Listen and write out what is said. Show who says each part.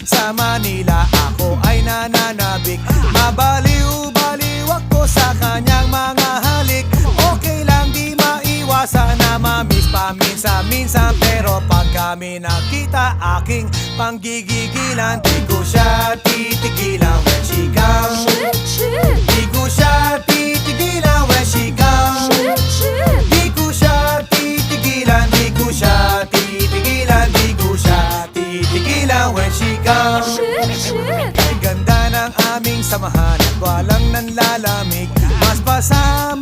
Speaker 1: Sa Manila ako ay nananabik. Mabaliw-baliw ako sa kanyang mga halik. Okay lang di maiwasan na mamiss paminsan-minsan, pero pag kami nakita aking panggigigilan, di ko siya titigilan when she comes. Di ko siya titigilan when she comes. Di ko siya titigilan, di ko siya titigilan, di ko siya titigilan when she comes. Ay ganda ng aming samahan at walang nanlalamig. Mas pasama